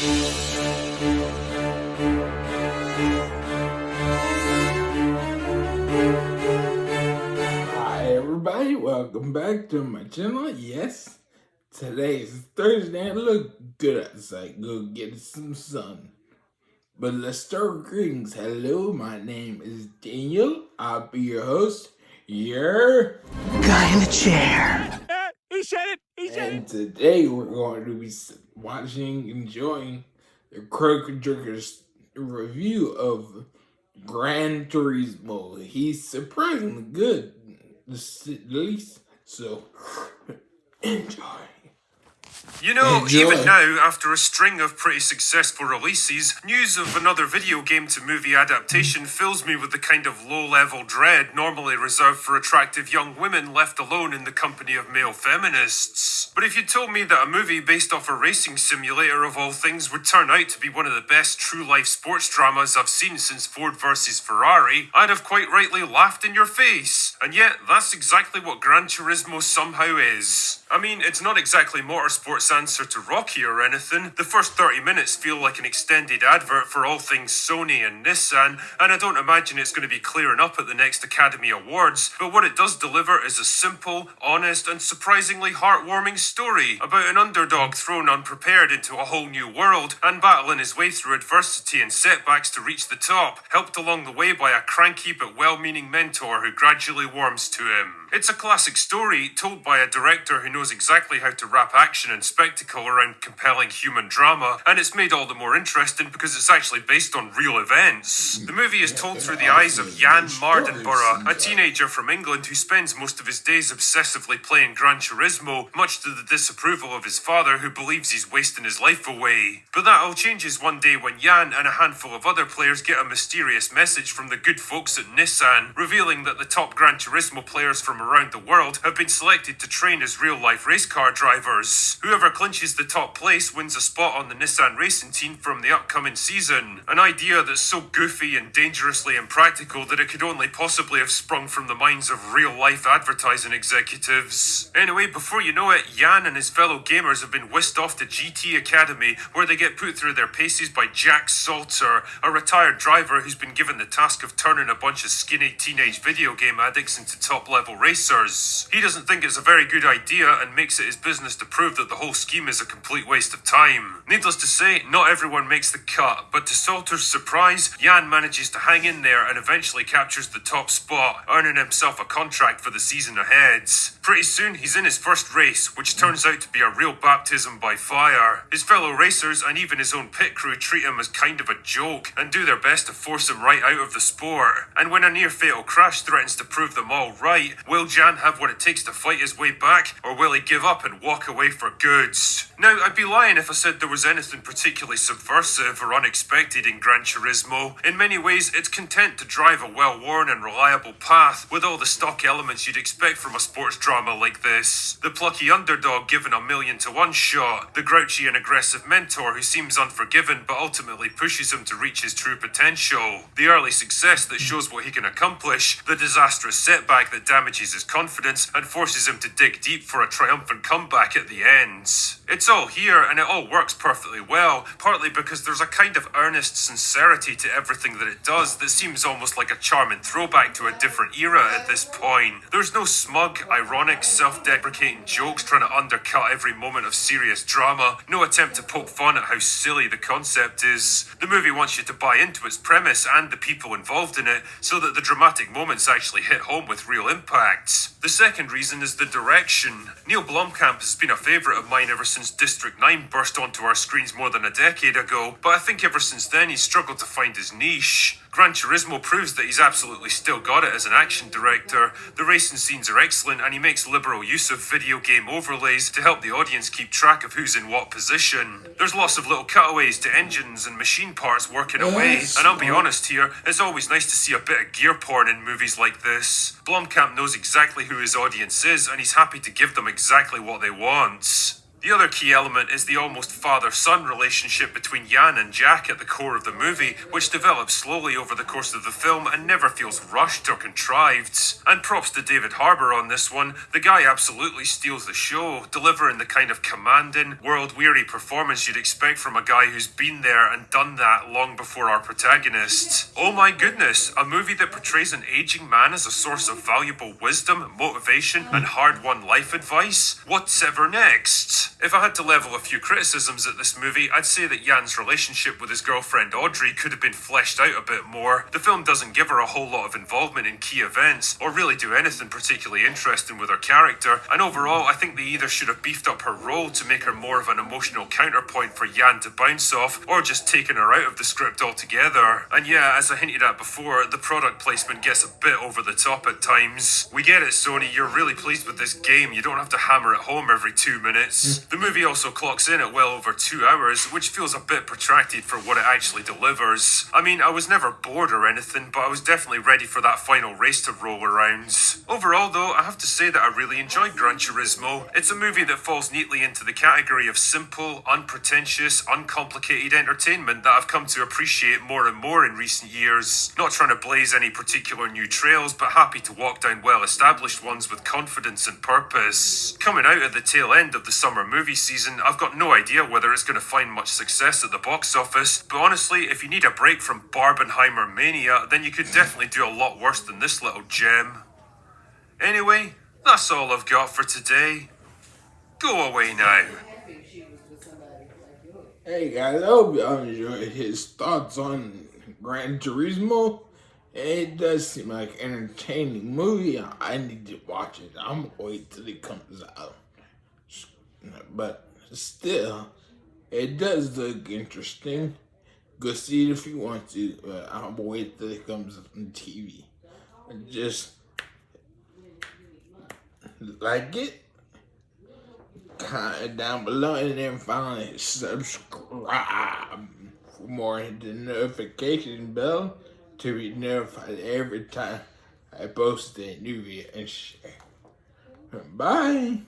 Hi everybody, welcome back to my channel. Yes, today is Thursday and look good outside. Go get some sun. But let's start with greetings. Hello, my name is Daniel. I'll be your host. Your guy in the chair. He said it! and today we're going to be enjoying the Croaker Jerkers review of Gran Turismo. He's surprisingly good, to say the least. So, enjoy. You know, Enjoy. even now, after a string of pretty successful releases, news of another video game to movie adaptation fills me with the kind of low-level dread normally reserved for attractive young women left alone in the company of male feminists. But if you told me that a movie based off a racing simulator of all things would turn out to be one of the best true-life sports dramas I've seen since Ford vs. Ferrari, I'd have quite rightly laughed in your face. And yet, that's exactly what Gran Turismo somehow is. I mean, it's not exactly motorsport's answer to Rocky or anything. The first 30 minutes feel like an extended advert for all things Sony and Nissan, and I don't imagine it's going to be clearing up at the next Academy Awards, but what it does deliver is a simple, honest, and surprisingly heartwarming story about an underdog thrown unprepared into a whole new world and battling his way through adversity and setbacks to reach the top, helped along the way by a cranky but well-meaning mentor who gradually warms to him. It's a classic story told by a director who knows exactly how to wrap action and spectacle around compelling human drama, and it's made all the more interesting because it's actually based on real events. The movie is told through the eyes of Jan Mardenborough, a teenager from England who spends most of his days obsessively playing Gran Turismo, much to the disapproval of his father who believes he's wasting his life away. But that all changes one day when Jan and a handful of other players get a mysterious message from the good folks at Nissan, revealing that the top Gran Turismo players from around the world have been selected to train as real-life race car drivers. Whoever clinches the top place wins a spot on the Nissan racing team from the upcoming season. An idea that's so goofy and dangerously impractical that it could only possibly have sprung from the minds of real-life advertising executives. Anyway, before you know it, Jan and his fellow gamers have been whisked off to GT Academy, where they get put through their paces by Jack Salter, a retired driver who's been given the task of turning a bunch of skinny teenage video game addicts into top-level racers. He doesn't think it's a very good idea and makes it his business to prove that the whole scheme is a complete waste of time. Needless to say, not everyone makes the cut, but to Salter's surprise, Jan manages to hang in there and eventually captures the top spot, earning himself a contract for the season ahead. Pretty soon, he's in his first race, which turns out to be a real baptism by fire. His fellow racers and even his own pit crew treat him as kind of a joke and do their best to force him right out of the sport. And when a near-fatal crash threatens to prove them all right, will Jan have what it takes to fight his way back, or will he give up and walk away for good? Now, I'd be lying if I said there was anything particularly subversive or unexpected in Gran Turismo. In many ways, it's content to drive a well-worn and reliable path with all the stock elements you'd expect from a sports drama like this. The plucky underdog given a 1,000,000-to-1 shot, the grouchy and aggressive mentor who seems unforgiving but ultimately pushes him to reach his true potential, the early success that shows what he can accomplish, the disastrous setback that damages his confidence and forces him to dig deep for a triumphant comeback at the end. It's all here and it all works perfectly well, partly because there's a kind of earnest sincerity to everything that it does that seems almost like a charming throwback to a different era at this point. There's no smug, ironic, self-deprecating jokes trying to undercut every moment of serious drama, no attempt to poke fun at how silly the concept is. The movie wants you to buy into its premise and the people involved in it so that the dramatic moments actually hit home with real impact. The second reason is the direction. Neil Blomkamp has been a favourite of mine ever since District 9 burst onto our screens more than a decade ago, but I think ever since then he's struggled to find his niche. Gran Turismo proves that he's absolutely still got it as an action director. The racing scenes are excellent and he makes liberal use of video game overlays to help the audience keep track of who's in what position. There's lots of little cutaways to engines and machine parts working away, and I'll be honest here, it's always nice to see a bit of gear porn in movies like this. Blomkamp knows exactly who his audience is and he's happy to give them exactly what they want. The other key element is the almost father-son relationship between Jan and Jack at the core of the movie, which develops slowly over the course of the film and never feels rushed or contrived. And props to David Harbour on this one, the guy absolutely steals the show, delivering the kind of commanding, world-weary performance you'd expect from a guy who's been there and done that long before our protagonist. Oh my goodness, a movie that portrays an aging man as a source of valuable wisdom, motivation, and hard-won life advice? What's ever next? If I had to level a few criticisms at this movie, I'd say that Jan's relationship with his girlfriend Audrey could have been fleshed out a bit more. The film doesn't give her a whole lot of involvement in key events, or really do anything particularly interesting with her character, and overall I think they either should have beefed up her role to make her more of an emotional counterpoint for Jan to bounce off, or just taken her out of the script altogether. And yeah, as I hinted at before, the product placement gets a bit over the top at times. We get it, Sony, you're really pleased with this game, you don't have to hammer it home every 2 minutes. The movie also clocks in at well over 2 hours, which feels a bit protracted for what it actually delivers. I mean, I was never bored or anything, but I was definitely ready for that final race to roll around. Overall though, I have to say that I really enjoyed Gran Turismo. It's a movie that falls neatly into the category of simple, unpretentious, uncomplicated entertainment that I've come to appreciate more and more in recent years. Not trying to blaze any particular new trails, but happy to walk down well-established ones with confidence and purpose. Coming out at the tail end of the summer movie season, I've got no idea whether it's going to find much success at the box office, but honestly, if you need a break from Barbenheimer mania, then you could definitely do a lot worse than this little gem. Anyway, that's all I've got for today. Go away now. Hey guys, I hope y'all enjoyed his thoughts on Gran Turismo. It does seem like an entertaining movie. I need to watch it. I'm gonna wait till it comes out. But still, it does look interesting. Go see it if you want to, but I'm gonna wait till it comes up on TV. Just like it, comment down below, and then finally subscribe for more, hit the notification bell to be notified every time I post a new video and share. Bye.